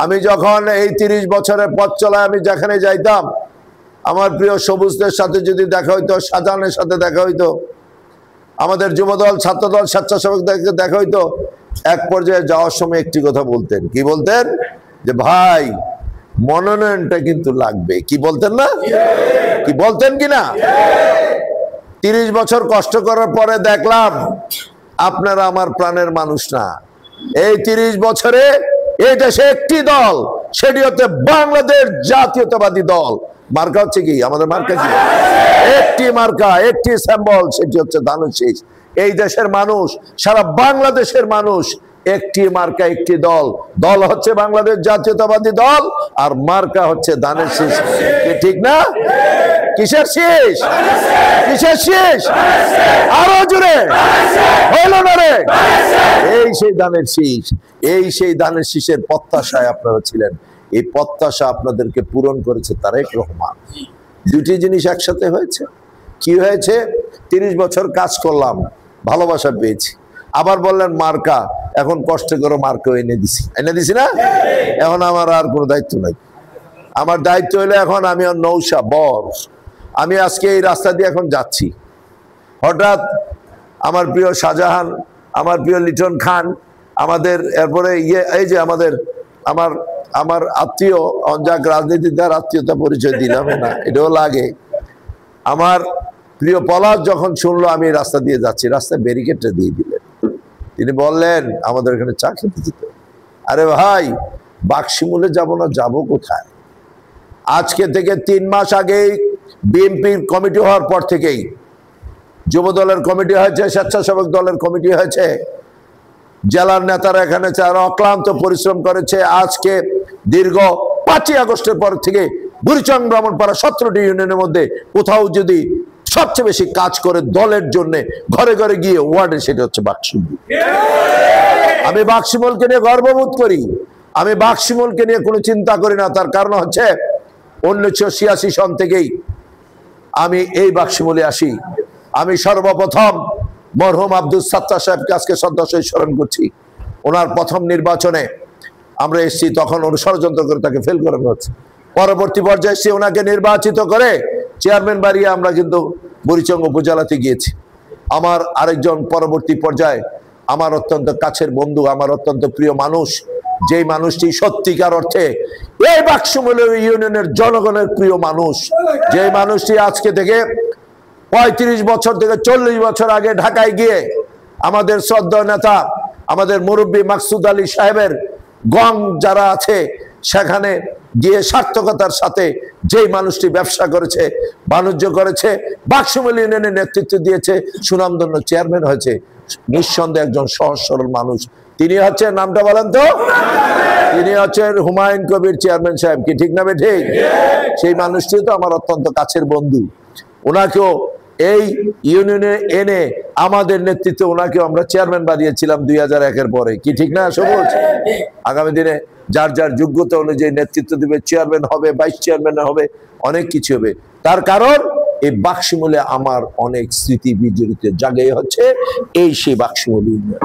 আমি যখন এই 30 বছরের পথ চলায় আমি যেখানে যাইতাম, আমার প্রিয় সবুজদের সাথে যদি দেখা হইতো, শাহজাহানের সাথে দেখা হইতো, আমাদের যুবদল, ছাত্রদল, স্বেচ্ছাসেবকদেরকে দেখা হইতো, এক পর্যায়ে যাওয়ার সময় একটি কথা বলতেন। কি বলতেন? যে ভাই, মনোনয়নটা কিন্তু লাগবে। কি বলতেন না? কি বলতেন কিনা? 30 বছর কষ্ট করার পরে দেখলাম আপনারা আমার প্রাণের মানুষ না। এই 30 বছরে এই দেশে একটি দল, সেটি হচ্ছে বাংলাদেশ জাতীয়তাবাদী দল। মার্কা হচ্ছে কি? আমাদের মার্কা কি? একটি মার্কা, একটি সিম্বল, সেটি হচ্ছে ধানের শীষ। এই দেশের মানুষ, সারা বাংলাদেশের মানুষ, একটি মার্কা, একটি দল। দল হচ্ছে বাংলাদেশ জাতীয়তাবাদী দল, আর মার্কা হচ্ছে ধানের শীষ। ঠিক না? কিসের শীষ? কিসের শীষ? আরো জোরে হইল না রে? এই সেই ধানের শীষ, এই সেই ধানের শীষের প্রত্যাশায় আপনারা ছিলেন। এই প্রত্যাশা আপনাদেরকে পূরণ করেছে তারেক রহমান। দুটি জিনিস একসাথে হয়েছে। কি হয়েছে? 30 বছর কাজ করলাম, ভালোবাসা পেয়েছি। আবার বললেন মার্কা, এখন কষ্ট করে মার্কা এনে দিছি না? এখন আমার আর কোনো দায়িত্ব নাই। আমার দায়িত্ব হলো এখন আমি নৌশা বস। আমি আজকে এই রাস্তা দিয়ে এখন যাচ্ছি, হঠাৎ আমার প্রিয় শাহজাহান, আমার প্রিয় লিটন খান, আমাদের এরপরে এই যে আমার আত্মীয়, যাক রাজনীতির দ্বারা আত্মীয়তা পরিচয় দিলাম না, এটাও লাগে। আমার প্রিয় পলাশ যখন শুনলো আমি রাস্তা দিয়ে যাচ্ছি, রাস্তায় ব্যারিকেডটা দিয়ে দিলেন। তিনি বললেন আমাদের এখানে চা খেতে যেতে। আরে ভাই, বাক্সিমূলে যাব না, যাব কোথায়? আজকে থেকে 3 মাস আগেই বিএনপির কমিটি হওয়ার পর থেকেই যুব দলের কমিটি হয়েছে, স্বেচ্ছাসেবক দলের কমিটি হয়েছে, জেলার নেতারা এখানে অক্লান্ত পরিশ্রম করেছে। আজকে দীর্ঘ 5ই আগস্টের পর থেকে বুড়িচং, ব্রাহ্মণপাড়া 17টি ইউনিয়নের মধ্যে কোথাও যদি সবচেয়ে বেশি কাজ করে দলের জন্য ঘরে ঘরে গিয়ে ওয়ার্ডে, সেটা হচ্ছে বাক্সিমূল। আমি বাক্সিমূলকে নিয়ে গর্ববোধ করি। আমি বাক্সিমূলকে নিয়ে কোনো চিন্তা করি না। তার কারণ হচ্ছে 1986 সন থেকেই আমি এই বাক্সিমূলে আসি। আমি সর্বপ্রথম মরহুম আব্দুল সাত্তার সাহেবকে আজকে শ্রদ্ধার সহিত স্মরণ করছি। ওনার প্রথম নির্বাচনে আমরা এসেছি, তখন ষড়যন্ত্র করে তাকে ফেল করানো হচ্ছে। পরবর্তী পর্যায়ে এসে ওনাকে নির্বাচিত করে চেয়ারম্যান বাড়িয়ে আমরা কিন্তু বুড়িচং উপজেলাতে গিয়েছি। আমার আরেকজন পরবর্তী পর্যায়ে আমার অত্যন্ত কাছের বন্ধু, আমার অত্যন্ত প্রিয় মানুষ, যেই মানুষটি সত্যিকার অর্থে এই বাক্সিমূল ইউনিয়নের জনগণের প্রিয় মানুষ, যেই মানুষটি আজকে থেকে 35 বছর থেকে 40 বছর আগে ঢাকায় গিয়ে আমাদের শ্রদ্ধেয় নেতা, আমাদের মুরব্বী মাকসুদ আলী সাহেবের গং যারা আছে সেখানে গিয়ে সার্থকতার সাথে যেই মানুষটি ব্যবসা করেছে, বাণিজ্য করেছে, বাক্সিমূল ইউনিয়নের নেতৃত্ব দিয়েছে, সুনামধন্য চেয়ারম্যান হয়েছে, নিঃসন্দেহে একজন সহজ সরল মানুষ। তিনি হচ্ছে, নামটা বলেন তো? তিনি হচ্ছেন হুমায়ুন কবির চেয়ারম্যান সাহেব। কি ঠিক না ঠিক? সেই মানুষটি তো আমার অত্যন্ত কাছের বন্ধু। ওনাকেও এই ইউনিয়নে এনে আমাদের নেতৃত্বে ওনাকেও আমরা চেয়ারম্যান বানিয়েছিলাম 2001-এর পরে। কি ঠিক না সবুজ? আগামী দিনে যার যার যোগ্যতা অনুযায়ী নেতৃত্ব দিবে, চেয়ারম্যান হবে, ভাইস চেয়ারম্যান হবে, অনেক কিছু হবে। তার কারণ এই বাক্সিমূলে আমার অনেক স্মৃতি বিজড়িত জায়গায় হচ্ছে এই সেই বাক্সিমূল ইউনিয়ন।